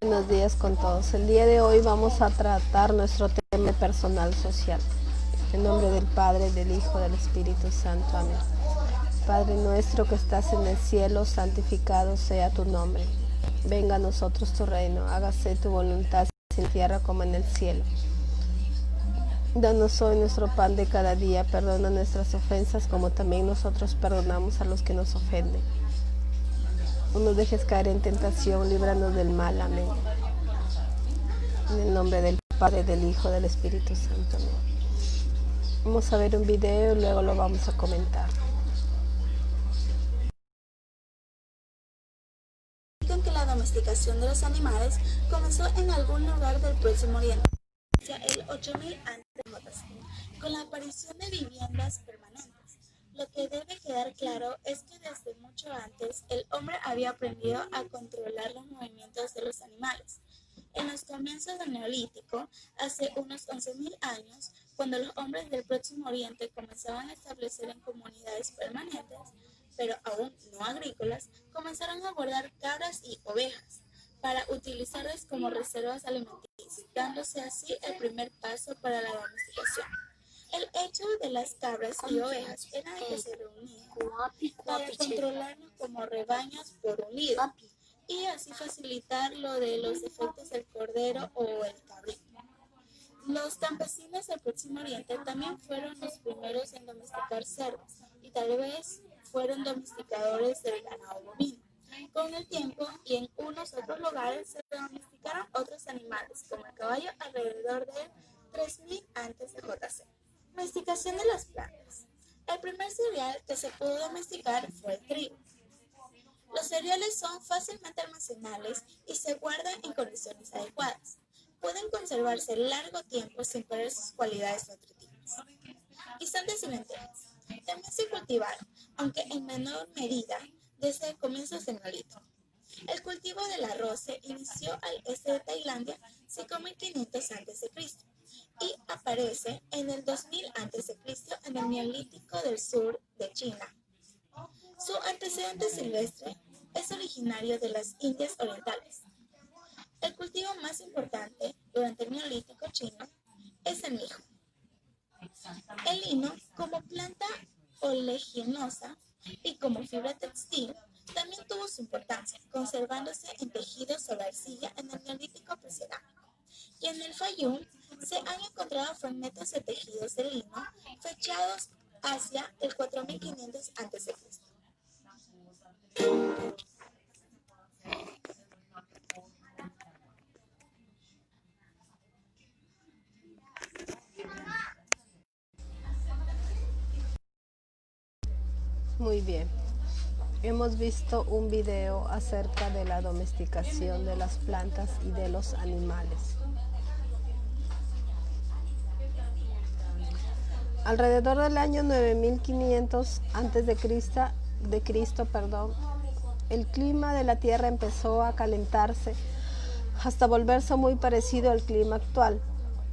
Buenos días con todos. El día de hoy vamos a tratar nuestro tema personal social. En nombre del Padre, del Hijo, del Espíritu Santo. Amén. Padre nuestro que estás en el cielo, santificado sea tu nombre. Venga a nosotros tu reino, hágase tu voluntad en la tierra como en el cielo. Danos hoy nuestro pan de cada día, perdona nuestras ofensas como también nosotros perdonamos a los que nos ofenden. No nos dejes caer en tentación, líbranos del mal. Amén. En el nombre del Padre, del Hijo, del Espíritu Santo. Amén. Vamos a ver un video y luego lo vamos a comentar. Que la domesticación de los animales comenzó en algún lugar del Próximo Oriente, hacia el 8000 a.C., con la aparición de viviendas permanentes. Lo que debe quedar claro es que desde mucho antes el hombre había aprendido a controlar los movimientos de los animales. En los comienzos del Neolítico, hace unos 11.000 años, cuando los hombres del Próximo Oriente comenzaban a establecer en comunidades permanentes, pero aún no agrícolas, comenzaron a guardar cabras y ovejas para utilizarlas como reservas alimenticias, dándose así el primer paso para la domesticación. El hecho de las cabras y ovejas era de que se reunían para controlarlos como rebaños por un líder y así facilitar lo de los defectos del cordero o el cabrito. Los campesinos del Próximo Oriente también fueron los primeros en domesticar cerdos y tal vez fueron domesticadores del ganado bovino. Con el tiempo y en unos otros lugares se domesticaron otros animales, como el caballo, alrededor de 3000 a.C. Domesticación de las plantas. El primer cereal que se pudo domesticar fue el trigo. Los cereales son fácilmente almacenables y se guardan en condiciones adecuadas. Pueden conservarse largo tiempo sin perder sus cualidades nutritivas. Guisantes y lentejas. También se cultivaron, aunque en menor medida, desde comienzos del Neolítico. El cultivo del arroz se inició al este de Tailandia 5500 a.C. y aparece en el 2000 a.C. en el Neolítico del sur de China. Su antecedente silvestre es originario de las Indias Orientales. El cultivo más importante durante el Neolítico chino es el mijo. El lino, como planta oleaginosa y como fibra textil, también tuvo su importancia, conservándose en tejidos sobre arcilla en el Neolítico precerámico. Y en el Fayum se han encontrado fragmentos de tejidos de lino fechados hacia el 4500 a.C. Muy bien. Hemos visto un video acerca de la domesticación de las plantas y de los animales. Alrededor del año 9500 a.C., el clima de la Tierra empezó a calentarse hasta volverse muy parecido al clima actual.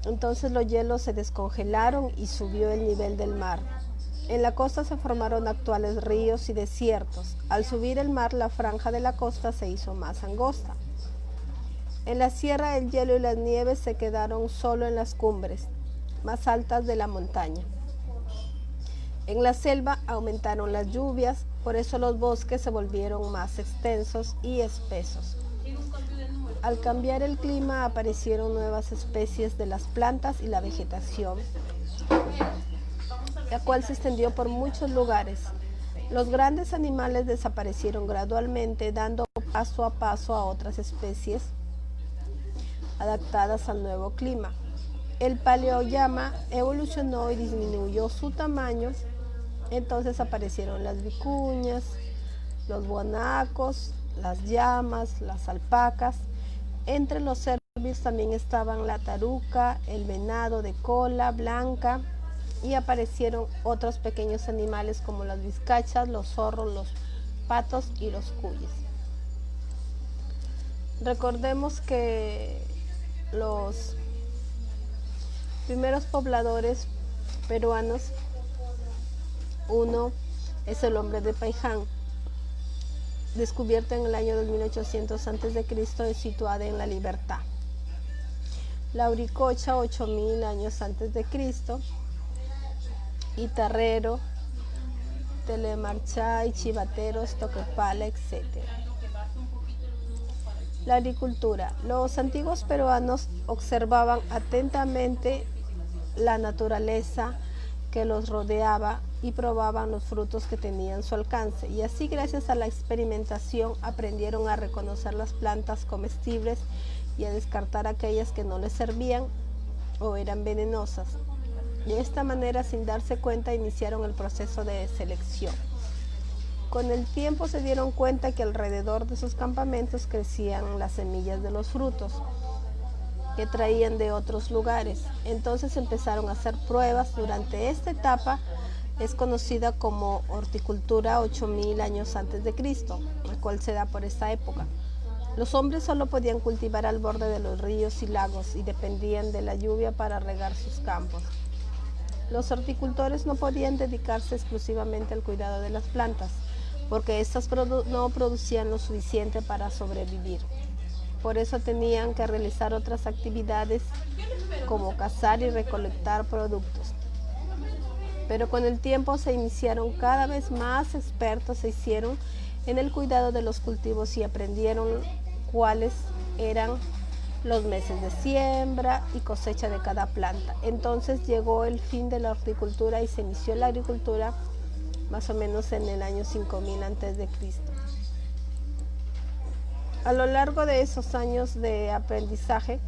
Entonces los hielos se descongelaron y subió el nivel del mar. En la costa se formaron actuales ríos y desiertos. Al subir el mar, la franja de la costa se hizo más angosta. En la sierra, el hielo y las nieves se quedaron solo en las cumbres más altas de la montaña. En la selva aumentaron las lluvias, por eso los bosques se volvieron más extensos y espesos. Al cambiar el clima, aparecieron nuevas especies de las plantas y la vegetación, la cual se extendió por muchos lugares. Los grandes animales desaparecieron gradualmente, dando paso a otras especies adaptadas al nuevo clima. El paleoyama evolucionó y disminuyó su tamaño. Entonces aparecieron las vicuñas, los guanacos, las llamas, las alpacas. Entre los cerdos también estaban la taruca, el venado de cola blanca, y aparecieron otros pequeños animales como las vizcachas, los zorros, los patos y los cuyes. Recordemos que los primeros pobladores peruanos, uno es el hombre de Paiján, descubierta en el año 2800 a.C., es situada en La Libertad. Lauricocha, 8000 años antes de Cristo. Itarrero, Telemarchá, Chivateros, Toquepala, etc. La agricultura. Los antiguos peruanos observaban atentamente la naturaleza que los rodeaba y probaban los frutos que tenían a su alcance, y así, gracias a la experimentación, aprendieron a reconocer las plantas comestibles y a descartar aquellas que no les servían o eran venenosas. De esta manera, sin darse cuenta, iniciaron el proceso de selección. Con el tiempo se dieron cuenta que alrededor de sus campamentos crecían las semillas de los frutos que traían de otros lugares. Entonces empezaron a hacer pruebas. Durante esta etapa es conocida como horticultura 8000 años antes de Cristo, la cual se da por esta época. Los hombres solo podían cultivar al borde de los ríos y lagos y dependían de la lluvia para regar sus campos. Los horticultores no podían dedicarse exclusivamente al cuidado de las plantas, porque éstas no producían lo suficiente para sobrevivir. Por eso tenían que realizar otras actividades como cazar y recolectar productos. Pero con el tiempo se iniciaron cada vez más expertos, se hicieron en el cuidado de los cultivos y aprendieron cuáles eran los meses de siembra y cosecha de cada planta. Entonces llegó el fin de la horticultura y se inició la agricultura más o menos en el año 5000 a.C. A lo largo de esos años de aprendizaje,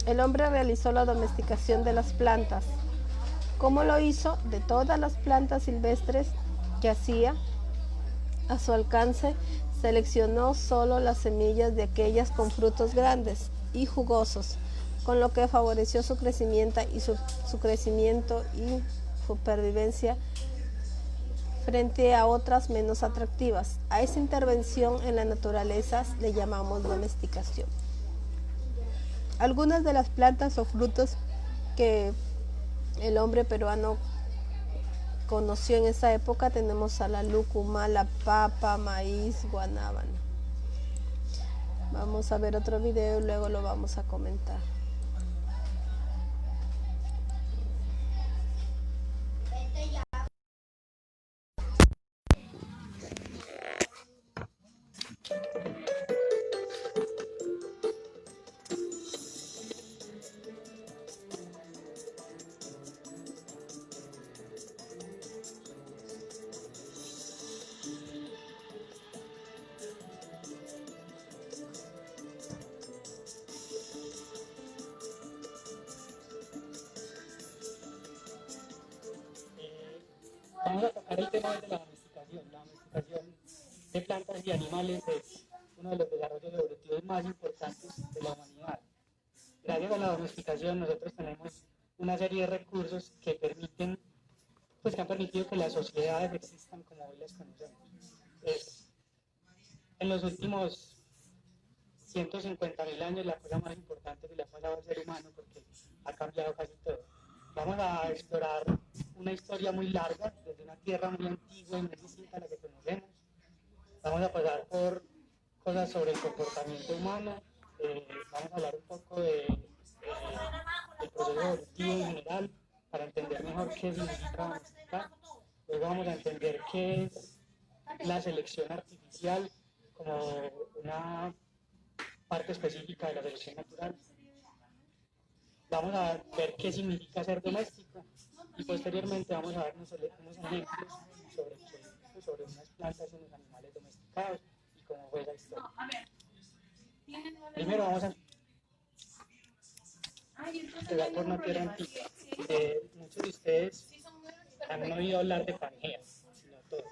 el hombre realizó la domesticación de las plantas. ¿Cómo lo hizo? De todas las plantas silvestres que hacía a su alcance, seleccionó solo las semillas de aquellas con frutos grandes y jugosos, con lo que favoreció su crecimiento y supervivencia frente a otras menos atractivas. A esa intervención en la naturaleza le llamamos domesticación. Algunas de las plantas o frutos que el hombre peruano conoció en esa época tenemos a la lúcuma, la papa, maíz, guanábana. Vamos a ver otro video y luego lo vamos a comentar. Vamos a tocar el tema de la domesticación. La domesticación de plantas y animales es uno de los desarrollos evolutivos más importantes de la humanidad. Gracias a la domesticación nosotros tenemos una serie de recursos que permiten, pues que han permitido que las sociedades existan como hoy las conocemos. En los últimos 150.000 años la cosa más importante que le ha pasado al ser humano, porque ha cambiado casi todo. Vamos a explorar una historia muy larga, desde una tierra muy antigua y muy distinta a la que conocemos. Vamos a pasar por cosas sobre el comportamiento humano, vamos a hablar un poco del proceso evolutivo en general, para entender mejor qué significa domesticar. Luego vamos a entender qué es la selección artificial como una parte específica de la selección natural. Vamos a ver qué significa ser doméstico y posteriormente vamos a ver unos ejemplos sobre unas plantas y unos animales domesticados y cómo fue la historia. Primero vamos a empezar por una tierra antigua. Muchos de ustedes han oído hablar de Pangea, sino todo.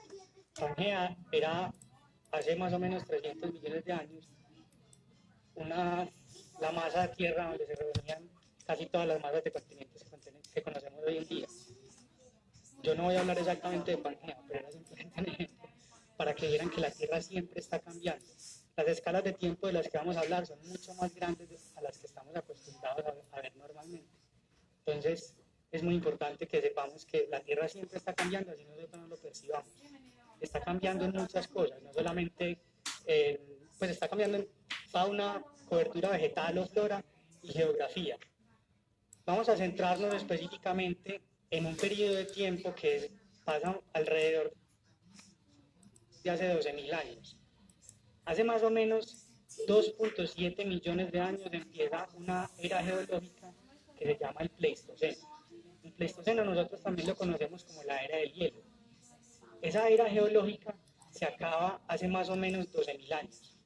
Pangea era hace más o menos 300 millones de años la masa de tierra donde se reunían casi todas las masas de continentes que conocemos hoy en día. Yo no voy a hablar exactamente de Pangea, pero era simplemente un ejemplo para que vieran que la Tierra siempre está cambiando. Las escalas de tiempo de las que vamos a hablar son mucho más grandes a las que estamos acostumbrados a ver normalmente. Entonces, es muy importante que sepamos que la Tierra siempre está cambiando, así nosotros no lo percibamos. Está cambiando en muchas cosas, no solamente pues está cambiando en fauna, cobertura vegetal o flora y geografía. Vamos a centrarnos específicamente en un periodo de tiempo que pasa alrededor de hace 12.000 años. Hace más o menos 2.7 millones de años empieza una era geológica que se llama el Pleistoceno. El Pleistoceno nosotros también lo conocemos como la era del hielo. Esa era geológica se acaba hace más o menos 12.000 años.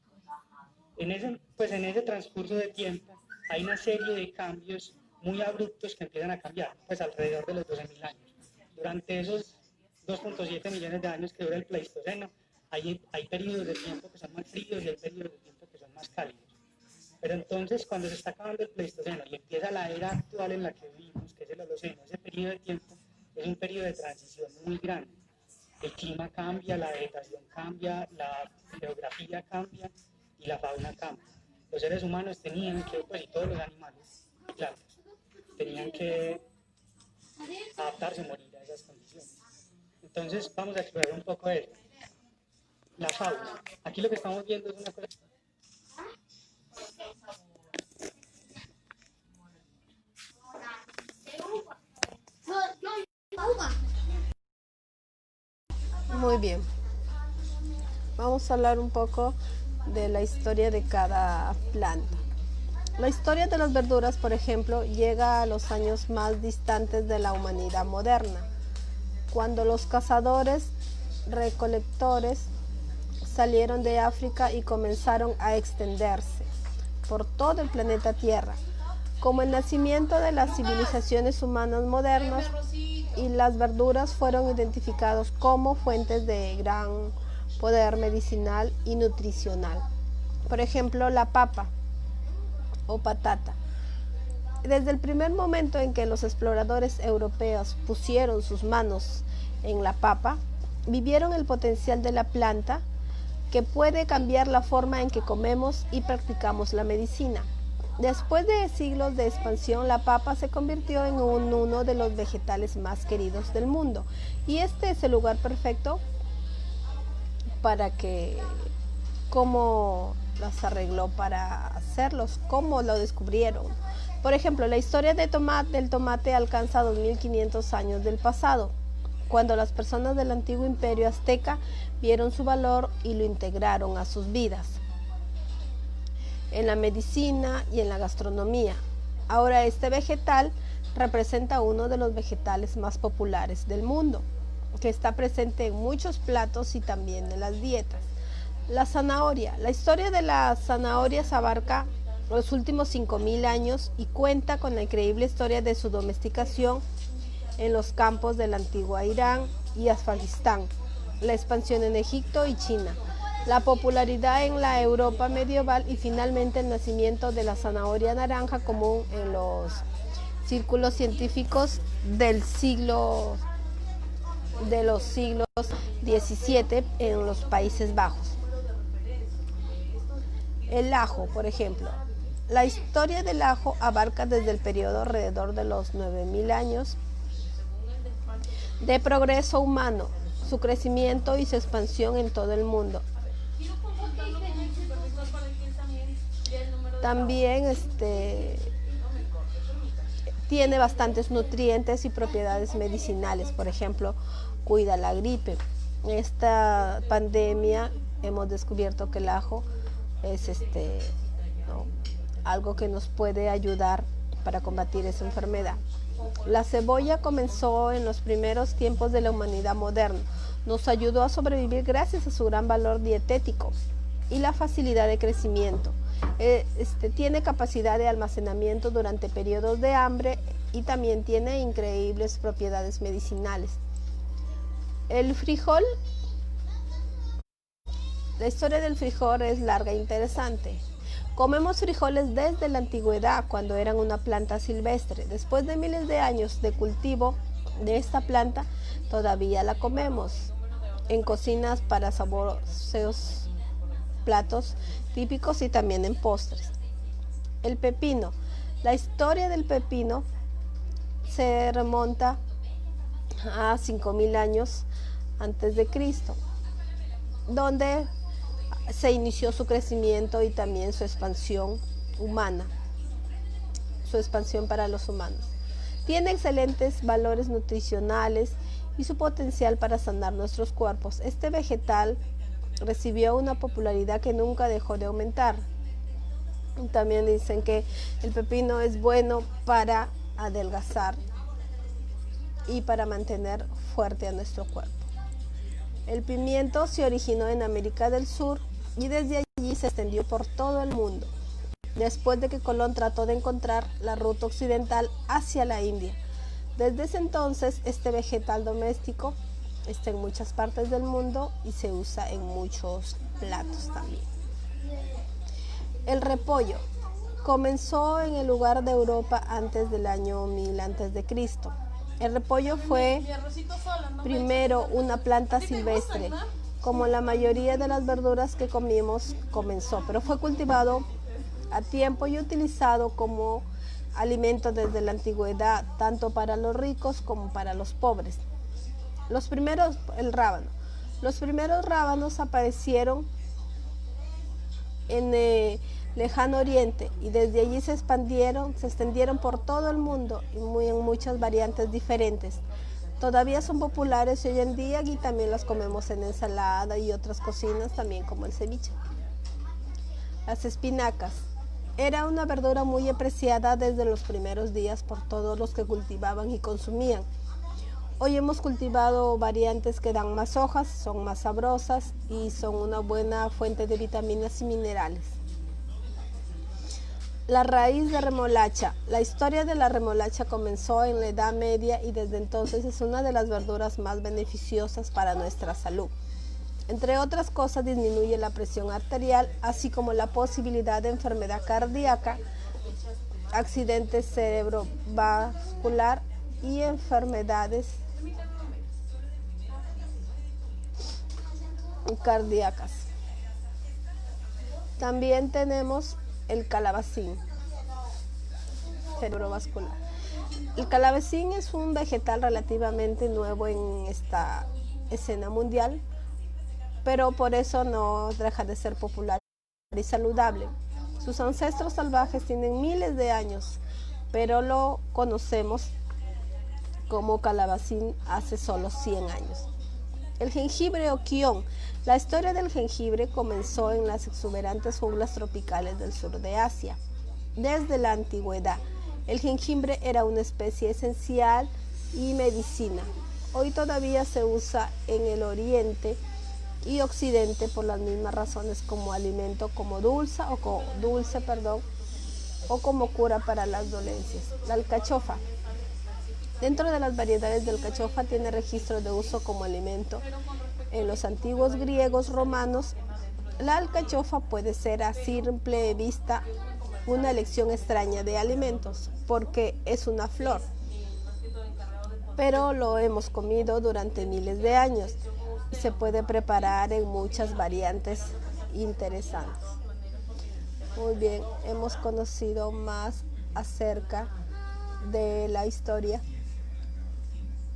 En ese transcurso de tiempo hay una serie de cambios muy abruptos que empiezan a cambiar, pues alrededor de los 12.000 años. Durante esos 2.7 millones de años que dura el Pleistoceno, hay periodos de tiempo que son más fríos y hay periodos de tiempo que son más cálidos. Pero entonces, cuando se está acabando el Pleistoceno y empieza la era actual en la que vivimos, que es el Holoceno, ese periodo de tiempo es un periodo de transición muy grande. El clima cambia, la vegetación cambia, la geografía cambia y la fauna cambia. Los seres humanos tenían que, pues y todos los animales y plantas, tenían que adaptarse, morir a esas condiciones. Entonces, vamos a explorar un poco de eso. La fauna. Aquí lo que estamos viendo es una cosa. Muy bien. Vamos a hablar un poco de la historia de cada planta. La historia de las verduras, por ejemplo, llega a los años más distantes de la humanidad moderna, cuando los cazadores recolectores salieron de África y comenzaron a extenderse por todo el planeta Tierra, como el nacimiento de las civilizaciones humanas modernas, y las verduras fueron identificados como fuentes de gran poder medicinal y nutricional. Por ejemplo, la papa o patata. Desde el primer momento en que los exploradores europeos pusieron sus manos en la papa, vivieron el potencial de la planta, que puede cambiar la forma en que comemos y practicamos la medicina. Después de siglos de expansión, la papa se convirtió en uno de los vegetales más queridos del mundo. Y este es el lugar perfecto para que, cómo las arregló para hacerlos, cómo lo descubrieron. Por ejemplo, la historia del tomate alcanza 2500 años del pasado, cuando las personas del antiguo imperio azteca vieron su valor y lo integraron a sus vidas, en la medicina y en la gastronomía. Ahora este vegetal representa uno de los vegetales más populares del mundo, que está presente en muchos platos y también en las dietas. La zanahoria. La historia de las zanahorias abarca los últimos 5000 años y cuenta con la increíble historia de su domesticación en los campos del antiguo Irán y Afganistán, la expansión en Egipto y China, la popularidad en la Europa medieval y finalmente el nacimiento de la zanahoria naranja común en los círculos científicos de los siglos XVII en los Países Bajos. El ajo, por ejemplo. La historia del ajo abarca desde el periodo alrededor de los 9000 años de progreso humano, su crecimiento y su expansión en todo el mundo. También tiene bastantes nutrientes y propiedades medicinales. Por ejemplo, cuida la gripe. En esta pandemia hemos descubierto que el ajo es algo que nos puede ayudar para combatir esa enfermedad. La cebolla comenzó en los primeros tiempos de la humanidad moderna. Nos ayudó a sobrevivir gracias a su gran valor dietético y la facilidad de crecimiento. Tiene capacidad de almacenamiento durante periodos de hambre y también tiene increíbles propiedades medicinales. El frijol. La historia del frijol es larga e interesante. Comemos frijoles desde la antigüedad, cuando eran una planta silvestre. Después de miles de años de cultivo de esta planta, todavía la comemos en cocinas para sabrosos platos típicos y también en postres. El pepino. La historia del pepino se remonta a 5000 años antes de Cristo, donde se inició su crecimiento y también su expansión humana, su expansión para los humanos. Tiene excelentes valores nutricionales y su potencial para sanar nuestros cuerpos. Este vegetal recibió una popularidad que nunca dejó de aumentar. También dicen que el pepino es bueno para adelgazar y para mantener fuerte a nuestro cuerpo. El pimiento se originó en América del Sur y desde allí se extendió por todo el mundo, después de que Colón trató de encontrar la ruta occidental hacia la India. Desde ese entonces, este vegetal doméstico está en muchas partes del mundo y se usa en muchos platos también. El repollo comenzó en el lugar de Europa antes del año 1000 a.C. El repollo fue primero una planta silvestre, como la mayoría de las verduras que comimos comenzó, pero fue cultivado a tiempo y utilizado como alimento desde la antigüedad, tanto para los ricos como para los pobres. El rábano. Los primeros rábanos aparecieron en el lejano oriente y desde allí se extendieron por todo el mundo y en muchas variantes diferentes. Todavía son populares hoy en día y también las comemos en ensalada y otras cocinas también como el ceviche. Las espinacas. Era una verdura muy apreciada desde los primeros días por todos los que cultivaban y consumían. Hoy hemos cultivado variantes que dan más hojas, son más sabrosas y son una buena fuente de vitaminas y minerales. La raíz de remolacha. La historia de la remolacha comenzó en la Edad Media y desde entonces es una de las verduras más beneficiosas para nuestra salud. Entre otras cosas, disminuye la presión arterial, así como la posibilidad de enfermedad cardíaca, accidentes cerebrovascular y enfermedades cardíacas. También tenemos el calabacín cerebrovascular. El calabacín es un vegetal relativamente nuevo en esta escena mundial, pero por eso no deja de ser popular y saludable. Sus ancestros salvajes tienen miles de años, pero lo conocemos como calabacín hace solo 100 años. El jengibre o quión. La historia del jengibre comenzó en las exuberantes junglas tropicales del sur de Asia. Desde la antigüedad, el jengibre era una especie esencial y medicina. Hoy todavía se usa en el Oriente y Occidente por las mismas razones como alimento, como dulce o como cura para las dolencias. La alcachofa. Dentro de las variedades de alcachofa tiene registro de uso como alimento en los antiguos griegos romanos. La alcachofa puede ser a simple vista una elección extraña de alimentos porque es una flor, pero lo hemos comido durante miles de años y se puede preparar en muchas variantes interesantes. Muy bien, hemos conocido más acerca de la historia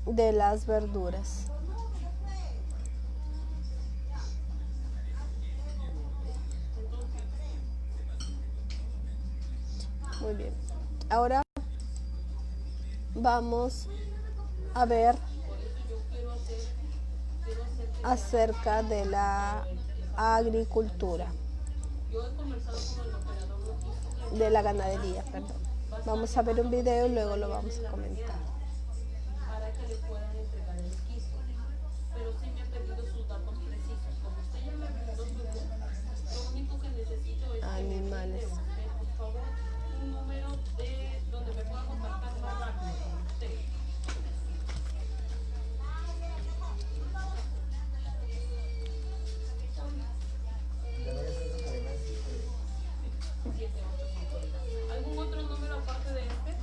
de las verduras. Muy bien, ahora vamos a ver acerca de la agricultura, de la ganadería, perdón. Vamos a ver un video y luego lo vamos a comentar. Animales. ¿Algún otro número aparte de este?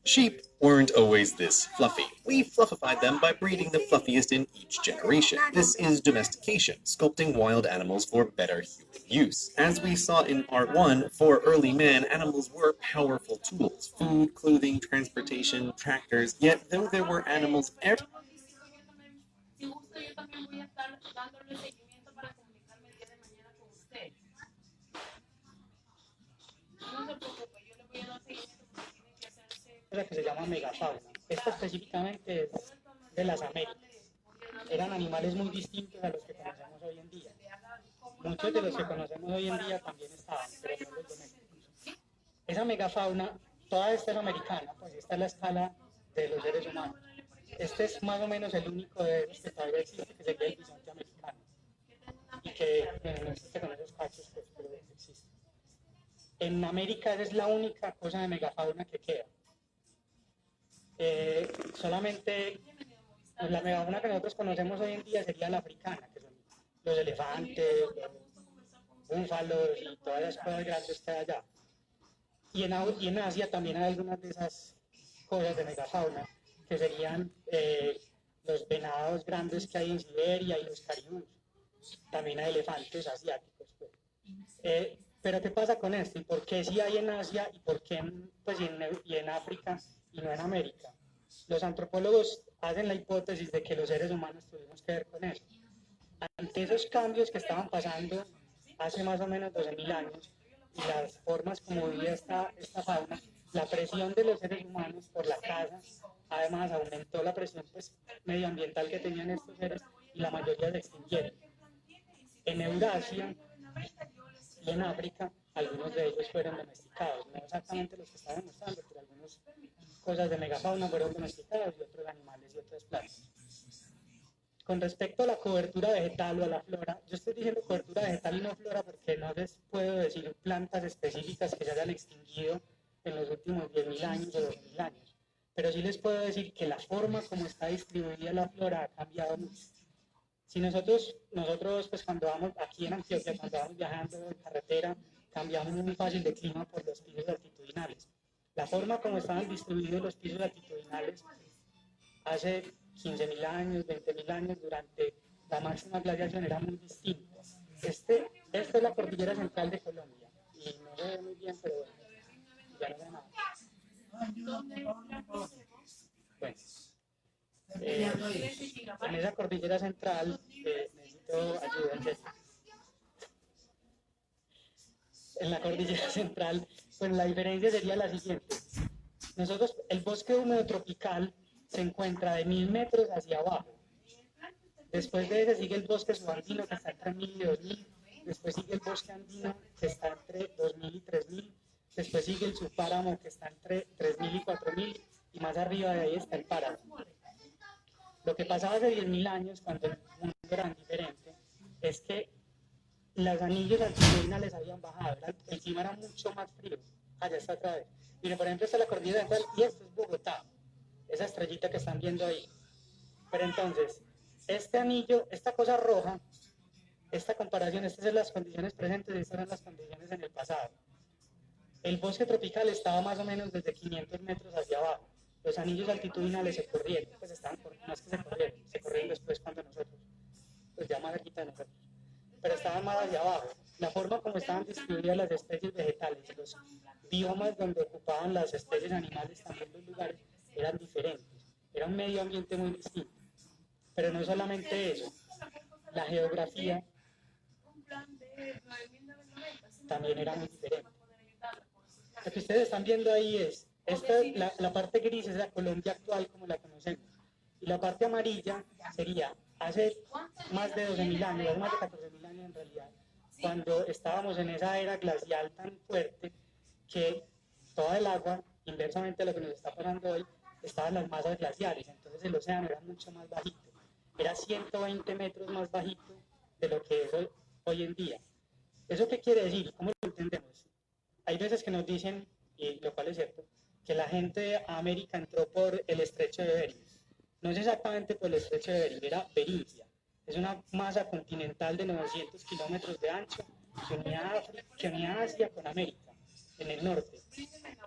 Sheep weren't always this fluffy. We fluffified them by breeding the fluffiest in each generation. This is domestication, sculpting wild animals for better human use. As we saw in Part 1, for early man, animals were powerful tools. Food, clothing, transportation, tractors. Yet, though there were animals everywhere, Si gusta, yo también voy a estar dándole seguimiento para comunicarme el día de mañana con usted. No se preocupe, yo le voy a dar seguimiento porque tienen que hacerse. Cosa que se llama megafauna. Esta específicamente es de las Américas. Eran animales muy distintos a los que conocemos hoy en día. Muchos de los que conocemos hoy en día también estaban, pero no los domésticos. Esa megafauna, toda esta es americana, pues esta es la escala de los seres humanos. Este es más o menos el único de ellos que todavía existe, que sería el bisonte americano. Y que no existe con esos cachos, pues, pero existe. En América es la única cosa de megafauna que queda. Solamente la megafauna que nosotros conocemos hoy en día sería la africana, que son los elefantes, los búfalos y todas las cosas grandes que hay allá. Y en Asia también hay algunas de esas cosas de megafauna, que serían los venados grandes que hay en Siberia y los caribús. También hay elefantes asiáticos. Pues. Pero ¿qué pasa con esto? ¿Y por qué sí hay en Asia y por qué en África y no en América? Los antropólogos hacen la hipótesis de que los seres humanos tuvimos que ver con eso. Ante esos cambios que estaban pasando hace más o menos 12.000 años y las formas como vivía esta fauna, la presión de los seres humanos por la caza, además aumentó la presión pues, medioambiental que tenían estos seres y la mayoría se extinguieron. En Eurasia y en África, algunos de ellos fueron domesticados, no exactamente los que estaban mostrando, pero algunas cosas de megafauna fueron domesticadas y otros animales y otras plantas. Con respecto a la cobertura vegetal o a la flora, yo estoy diciendo cobertura vegetal y no flora porque no les puedo decir plantas específicas que se hayan extinguido en los últimos 10.000 años o 12.000 años, pero sí les puedo decir que la forma como está distribuida la flora ha cambiado mucho. Si nosotros pues cuando vamos aquí en Antioquia, cuando vamos viajando en carretera, cambiamos muy fácil de clima por los pisos altitudinales. La forma como estaban distribuidos los pisos altitudinales hace 15.000 años, 20.000 años, durante la máxima glaciación era muy distinta. Esta es la cordillera central de Colombia, y no se ve muy bien, pero bueno, ya no ve nada. Bueno. En esa cordillera central necesito ayuda, en serio. En la cordillera central, pues la diferencia sería la siguiente. Nosotros, el bosque húmedo tropical se encuentra de 1.000 metros hacia abajo. Después de ese sigue el bosque subandino que está entre 1.000 y 2.000. Después sigue el bosque andino que está entre 2.000 y 3.000. Después sigue el subpáramo que está entre 3.000 y 4.000. Y más arriba de ahí está el páramo. Lo que pasaba hace 10.000 años, cuando el mundo era diferente, es que los anillos altitudinales habían bajado, el clima era mucho más frío. Allá está otra vez. Miren, por ejemplo, esta es la cordillera central y esto es Bogotá, esa estrellita que están viendo ahí. Pero entonces, este anillo, esta cosa roja, esta comparación, estas son las condiciones presentes y estas eran las condiciones en el pasado. El bosque tropical estaba más o menos desde 500 metros hacia abajo. Los anillos altitudinales se corrieron, pues estaban más que se corrieron después cuando nosotros, pues ya más cerquita de nosotros, pero estaban más hacia abajo. La forma como estaban distribuidas las especies vegetales, los biomas donde ocupaban las especies animales, también los lugares, eran diferentes. Era un medio ambiente muy distinto. Pero no solamente eso, la geografía también era muy diferente. Lo que ustedes están viendo ahí es, la parte gris es la Colombia actual como la conocemos. Y la parte amarilla sería hace más de 12.000 años, hace más de 14.000 años en realidad, cuando estábamos en esa era glacial tan fuerte que toda el agua, inversamente a lo que nos está pasando hoy, estaba en las masas glaciares. Entonces el océano era mucho más bajito. Era 120 metros más bajito de lo que es hoy en día. ¿Eso qué quiere decir? ¿Cómo lo entendemos? Hay veces que nos dicen, y lo cual es cierto, que la gente a América entró por el estrecho de Bering. No es exactamente por el estrecho de Bering, era Beringia. Es una masa continental de 900 kilómetros de ancho que unía Asia con América, en el norte.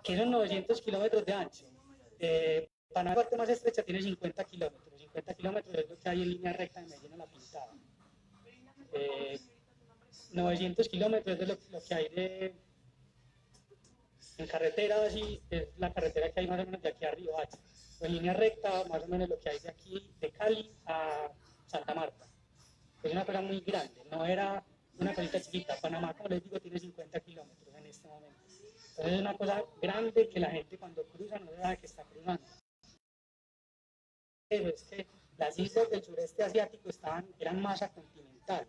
¿Qué son 900 kilómetros de ancho? Panamá, la parte más estrecha, tiene 50 kilómetros. 50 kilómetros es lo que hay en línea recta de Medellín a La Pintada. 900 kilómetros es lo que hay en carretera, así es la carretera que hay más o menos de aquí a Riohacha. En línea recta, más o menos lo que hay de aquí, de Cali a Santa Marta. Es una cosa muy grande, no era una cosita chiquita. Panamá, como les digo, tiene 50 kilómetros en este momento. Entonces es una cosa grande que la gente cuando cruza no sabe que está cruzando. Es que las islas del sureste asiático eran masa continental.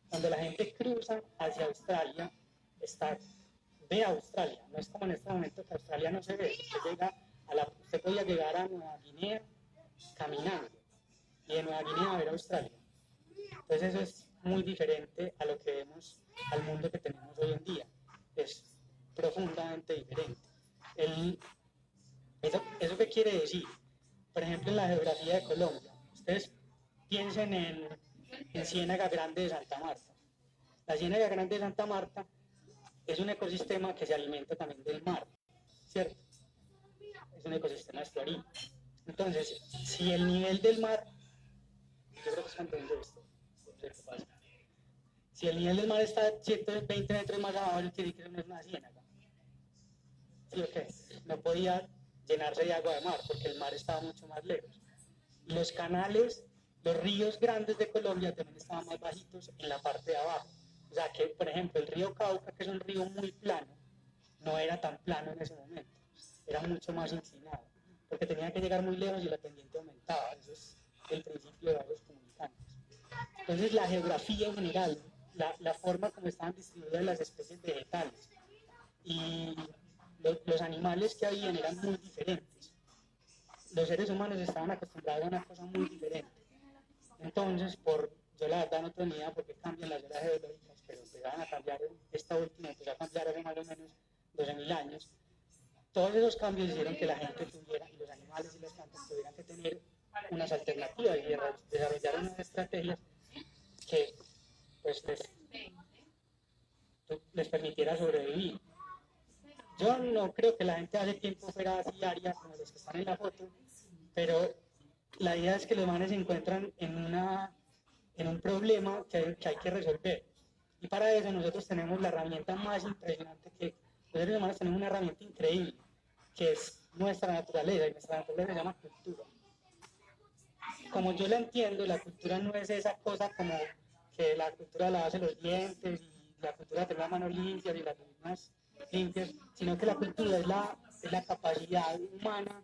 Cuando la gente cruza hacia Australia, ve a Australia. No es como en este momento que Australia no se ve. Usted podía llegar a Nueva Guinea caminando y de Nueva Guinea a ver Australia. Entonces eso es muy diferente a lo que vemos, al mundo que tenemos hoy en día. Es profundamente diferente. ¿Eso qué quiere decir? Por ejemplo, en la geografía de Colombia, ustedes piensen en Ciénaga Grande de Santa Marta. La Ciénaga Grande de Santa Marta es un ecosistema que se alimenta también del mar, ¿cierto? Es un ecosistema estuarino. Entonces, si el nivel del mar, yo creo que están viendo esto, no sé qué pasa. Si el nivel del mar está 120 metros más abajo, quiere decir que no es una ciénaga. ¿Sí o qué? No podía llenarse de agua de mar porque el mar estaba mucho más lejos. Y los canales, los ríos grandes de Colombia también estaban más bajitos en la parte de abajo. O sea que, por ejemplo, el río Cauca, que es un río muy plano, no era tan plano en ese momento, era mucho más inclinado, porque tenía que llegar muy lejos y la pendiente aumentaba. Eso es el principio de vasos comunicantes. Entonces, la geografía en general, la forma como estaban distribuidas las especies vegetales y los animales que habían eran muy diferentes. Los seres humanos estaban acostumbrados a una cosa muy diferente. Entonces, yo la verdad no tenía por qué cambian las eras geológicas, pero empezaron a cambiar, esta última empezó a cambiar hace más o menos 12.000 años. Todos esos cambios hicieron que la gente tuviera, y los animales y las plantas tuvieran que tener unas alternativas y desarrollar unas estrategias que pues, les permitiera sobrevivir. Yo no creo que la gente hace tiempo fuera así aria como los que están en la foto, pero la idea es que los manes se encuentran en un problema que hay que resolver. Y para eso nosotros tenemos la herramienta más impresionante los seres humanos tenemos una herramienta increíble, que es nuestra naturaleza, y nuestra naturaleza se llama cultura. Como yo la entiendo, la cultura no es esa cosa como que la cultura lavarse los dientes y la cultura de tener las manos limpias y las uñas limpias, sino que la cultura es la capacidad humana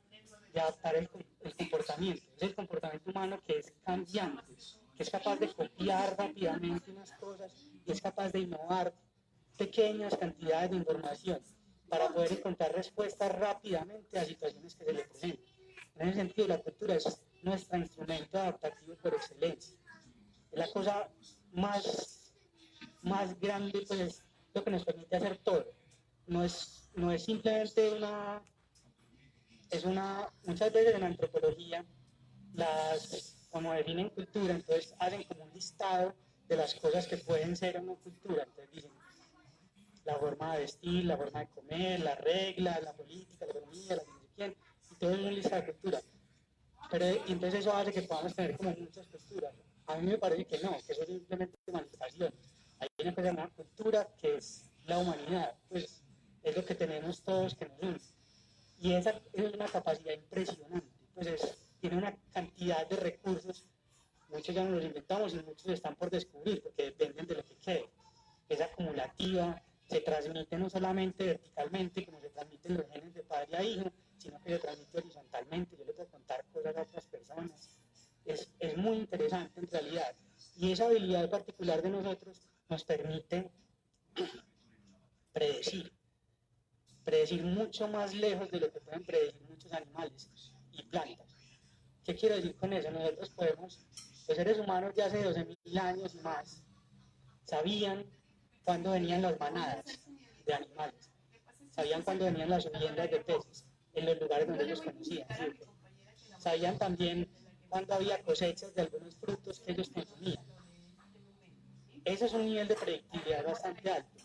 de adaptar el comportamiento. Es el comportamiento humano que es cambiante, que es capaz de copiar rápidamente unas cosas y es capaz de innovar pequeñas cantidades de información para poder encontrar respuestas rápidamente a situaciones que se le presenten. En ese sentido, la cultura es nuestro instrumento adaptativo por excelencia. Es la cosa más grande, pues es lo que nos permite hacer todo. No es simplemente muchas veces en la antropología, como definen cultura, entonces hacen como un listado de las cosas que pueden ser una cultura. Entonces dicen la forma de vestir, la forma de comer, las reglas, la política, la economía, la no sé quién, y todo es una lista de cultura. Pero entonces eso hace que podamos tener como muchas posturas. A mí me parece que no, que eso es simplemente manifestación. Hay una cosa llamada cultura que es la humanidad, pues es lo que tenemos todos que nos une. Y esa es una capacidad impresionante, pues tiene una cantidad de recursos, muchos ya nos los inventamos y muchos están por descubrir porque dependen de lo que quede. Es acumulativa, se transmite no solamente verticalmente, como se transmiten los genes de padre a hijo, sino que se transmite horizontalmente. Yo le puedo contar cosas a otras personas. Es muy interesante en realidad. Y esa habilidad particular de nosotros nos permite predecir mucho más lejos de lo que pueden predecir muchos animales y plantas. ¿Qué quiero decir con eso? Nosotros los seres humanos de hace 12.000 años y más, sabían cuándo venían las manadas de animales, sabían cuándo venían las viviendas de peces en los lugares donde ellos conocían, ¿sí? Sabían también cuándo había cosechas de algunos frutos que ellos consumían. Ese es un nivel de predictibilidad bastante alto,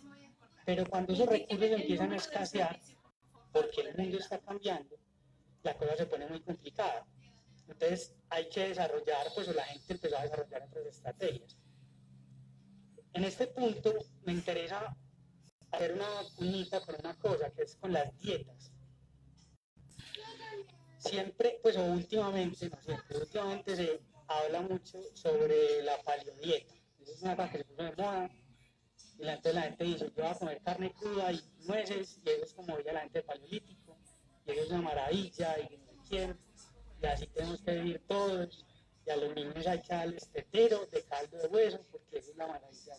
pero cuando esos recursos empiezan a escasear, porque el mundo está cambiando, la cosa se pone muy complicada. Entonces hay que desarrollar, pues o la gente empezó a desarrollar otras estrategias. En este punto me interesa hacer una cuñita con una cosa, que es con las dietas. Siempre, pues o últimamente, no siempre, últimamente se habla mucho sobre la paleodieta. Esa es una cosa que se puso de moda. Y entonces la gente dice, yo voy a comer carne cruda y nueces, y eso es como veía la gente del paleolítico, y eso es una maravilla, y no sé quién, y así tenemos que vivir todos, y a los niños hay que darles tetero de caldo de hueso, porque eso es la maravilla.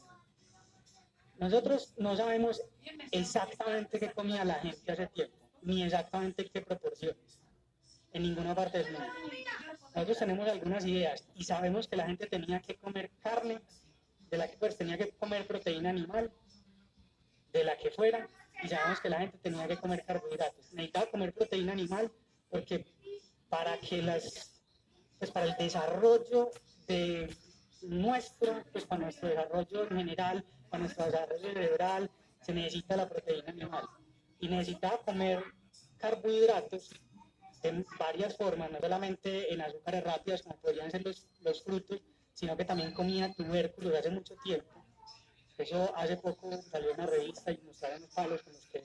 Nosotros no sabemos exactamente qué comía la gente hace tiempo, ni exactamente qué proporciones, en ninguna parte del mundo. Nosotros tenemos algunas ideas, y sabemos que la gente tenía que comer carne, de la que pues tenía que comer proteína animal, de la que fuera, y sabemos que la gente tenía que comer carbohidratos. Necesitaba comer proteína animal porque para que pues para el desarrollo de nuestro, pues para nuestro desarrollo en general, para nuestro desarrollo cerebral, se necesita la proteína animal. Y necesitaba comer carbohidratos de varias formas, no solamente en azúcares rápidas como podrían ser los frutos, sino que también comía tubérculos hace mucho tiempo. Eso hace poco salió una revista y mostraron los palos con los que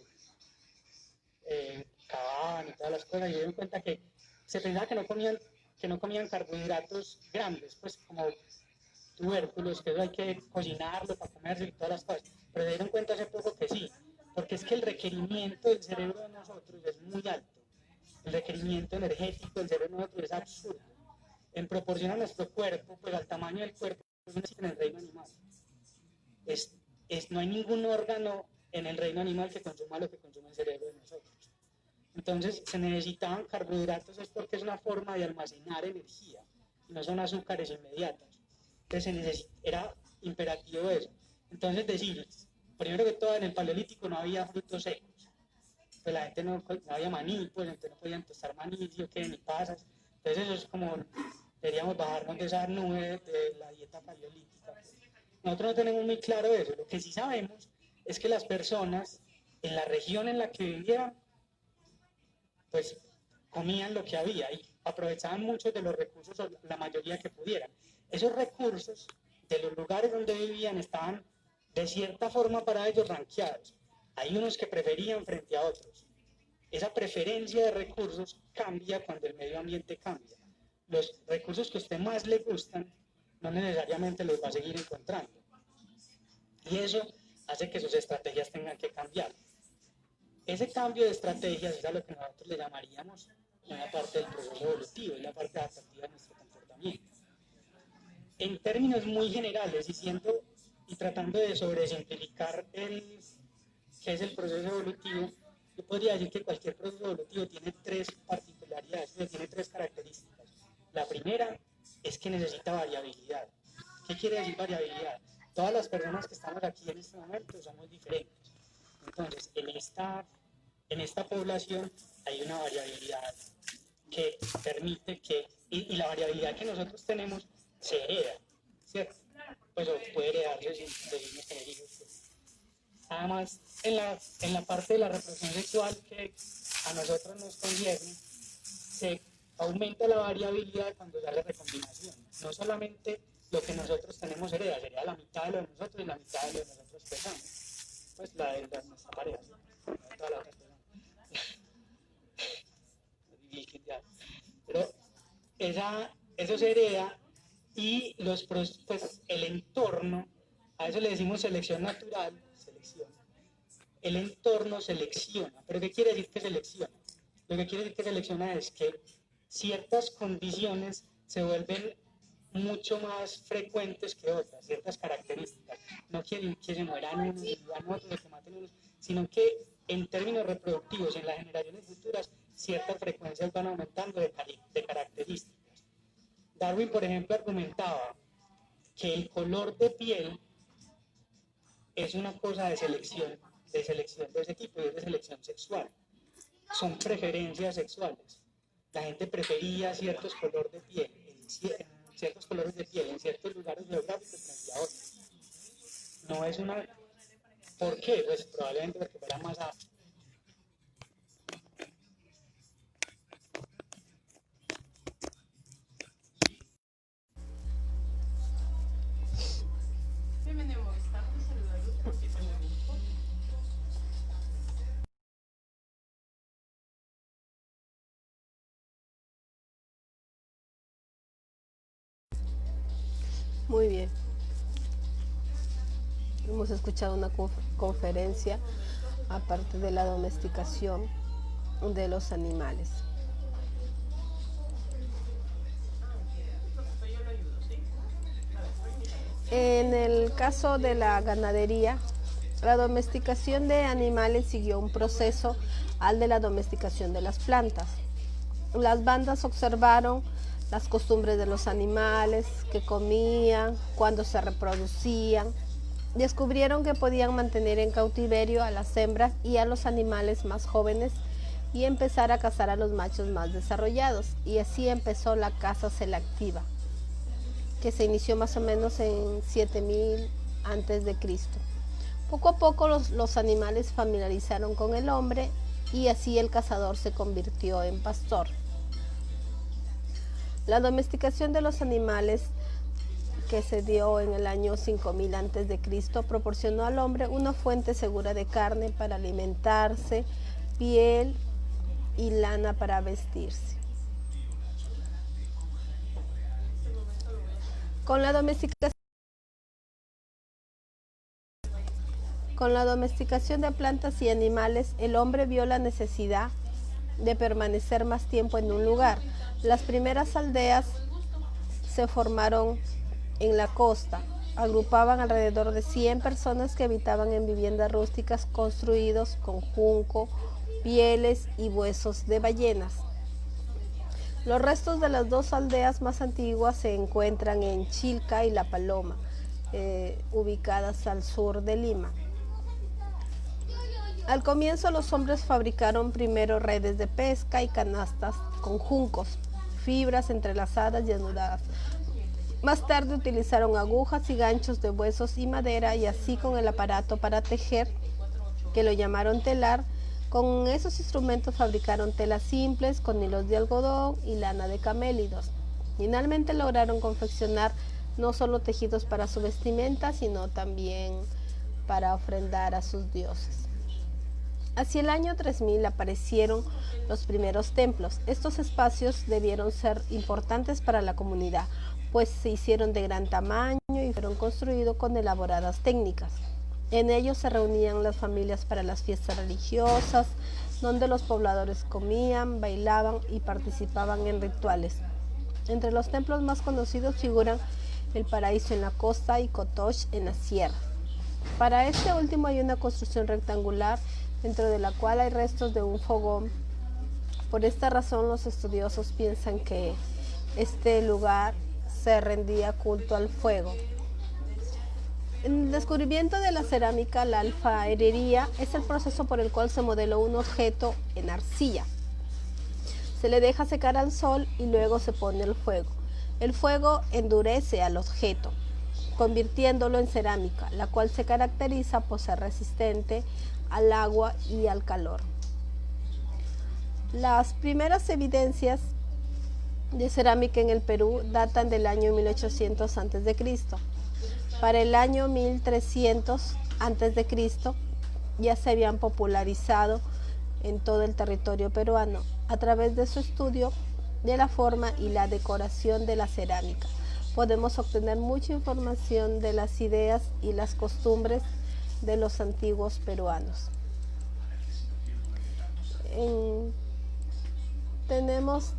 cavaban y todas las cosas, y dieron cuenta que se pensaba que no comían carbohidratos grandes, pues como tubérculos, que eso hay que cocinarlo para comerse y todas las cosas, pero se dieron cuenta hace poco que sí, porque es que el requerimiento del cerebro de nosotros es muy alto, el requerimiento energético del cerebro de nosotros es absurdo, en proporción a nuestro cuerpo, pues al tamaño del cuerpo, no existe en el reino animal. No hay ningún órgano en el reino animal que consuma lo que consume el cerebro de nosotros. Entonces, se necesitaban carbohidratos, es porque es una forma de almacenar energía, y no son azúcares inmediatos. Entonces, era imperativo eso. Entonces, decir, primero que todo, en el paleolítico no había frutos secos. Pues la gente no había maní, pues entonces no podían tostar maní, ni pasas. Entonces, eso es como, deberíamos bajarnos de esa nube de la dieta paleolítica. Nosotros no tenemos muy claro eso. Lo que sí sabemos es que las personas en la región en la que vivían, pues comían lo que había y aprovechaban muchos de los recursos, o la mayoría que pudieran. Esos recursos de los lugares donde vivían estaban de cierta forma para ellos rankeados. Hay unos que preferían frente a otros. Esa preferencia de recursos cambia cuando el medio ambiente cambia. Los recursos que a usted más le gustan no necesariamente los va a seguir encontrando. Y eso hace que sus estrategias tengan que cambiar. Ese cambio de estrategias es a lo que nosotros le llamaríamos una parte del proceso evolutivo, es la parte adaptativa de nuestro comportamiento. En términos muy generales y tratando de sobresimplificar qué es el proceso evolutivo, yo podría decir que cualquier proceso evolutivo tiene tres particularidades, tiene tres características. La primera es que necesita variabilidad. ¿Qué quiere decir variabilidad? Todas las personas que estamos aquí en este momento somos diferentes. Entonces, en esta población hay una variabilidad que permite que, y la variabilidad que nosotros tenemos se hereda, ¿cierto? Pues puede heredarse si debemos tener hijos. Además, en la parte de la reproducción sexual que a nosotros nos concierne, se aumenta la variabilidad cuando se hace recombinación. No solamente lo que nosotros tenemos hereda, sería la mitad de lo de nosotros y la mitad de lo de nosotros pesamos. Pues la de nuestra pareja, ¿sí? No de todas las otras personas. Pero eso se hereda y pues, el entorno, a eso le decimos selección natural, el entorno selecciona. ¿Pero qué quiere decir que selecciona? Lo que quiere decir que selecciona es que ciertas condiciones se vuelven mucho más frecuentes que otras, ciertas características. No quiere decir que se mueran unos y vivan otros, que maten unos, sino que en términos reproductivos, en las generaciones futuras, ciertas frecuencias van aumentando de características. Darwin, por ejemplo, argumentaba que el color de piel es una cosa de selección de ese tipo, y es de selección sexual. Son preferencias sexuales. La gente prefería ciertos colores de piel en ciertos colores de piel en ciertos lugares geográficos frente a otros. No es una... ¿Por qué? Pues probablemente porque fuera más apto. Muy bien. Hemos escuchado una conferencia aparte de la domesticación de los animales. En el caso de la ganadería, la domesticación de animales siguió un proceso al de la domesticación de las plantas. Las bandas observaron las costumbres de los animales, qué comían, cuándo se reproducían. Descubrieron que podían mantener en cautiverio a las hembras y a los animales más jóvenes y empezar a cazar a los machos más desarrollados. Y así empezó la caza selectiva, que se inició más o menos en 7000 antes de Cristo. Poco a poco los animales familiarizaron con el hombre y así el cazador se convirtió en pastor. La domesticación de los animales, que se dio en el año 5000 antes de Cristo, proporcionó al hombre una fuente segura de carne para alimentarse, piel y lana para vestirse. Con la domesticación de plantas y animales, el hombre vio la necesidad de permanecer más tiempo en un lugar. Las primeras aldeas se formaron en la costa. Agrupaban alrededor de 100 personas que habitaban en viviendas rústicas construidos con junco, pieles y huesos de ballenas. Los restos de las dos aldeas más antiguas se encuentran en Chilca y La Paloma, ubicadas al sur de Lima. Al comienzo los hombres fabricaron primero redes de pesca y canastas con juncos, fibras entrelazadas y anudadas. Más tarde utilizaron agujas y ganchos de huesos y madera y así con el aparato para tejer, que lo llamaron telar. Con esos instrumentos fabricaron telas simples con hilos de algodón y lana de camélidos. Finalmente lograron confeccionar no solo tejidos para su vestimenta, sino también para ofrendar a sus dioses. Hacia el año 3000 aparecieron los primeros templos. Estos espacios debieron ser importantes para la comunidad, pues se hicieron de gran tamaño y fueron construidos con elaboradas técnicas. En ellos se reunían las familias para las fiestas religiosas, donde los pobladores comían, bailaban y participaban en rituales. Entre los templos más conocidos figuran el Paraíso en la costa y Cotoche en la sierra. Para este último hay una construcción rectangular, dentro de la cual hay restos de un fogón. Por esta razón los estudiosos piensan que este lugar se rendía culto al fuego. En el descubrimiento de la cerámica, la alfarería es el proceso por el cual se modeló un objeto en arcilla. Se le deja secar al sol y luego se pone el fuego. El fuego endurece al objeto, convirtiéndolo en cerámica, la cual se caracteriza por ser resistente al agua y al calor. Las primeras evidencias de cerámica en el Perú datan del año 1800 a.C. Para el año 1300 a.C. ya se habían popularizado en todo el territorio peruano a través de su estudio de la forma y la decoración de la cerámica. Podemos obtener mucha información de las ideas y las costumbres de los antiguos peruanos. Tenemos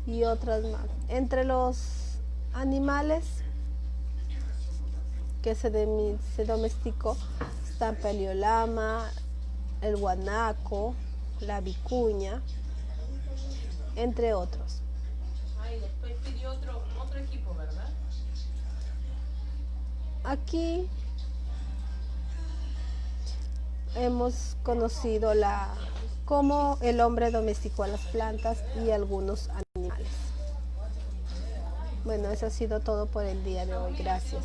y otras más. Entre los animales que se domesticó está peliolama, el guanaco, la vicuña, entre otros. Y después pidió otro equipo, ¿verdad? Aquí hemos conocido cómo el hombre domesticó a las plantas y algunos animales. Bueno, eso ha sido todo por el día de hoy. Gracias.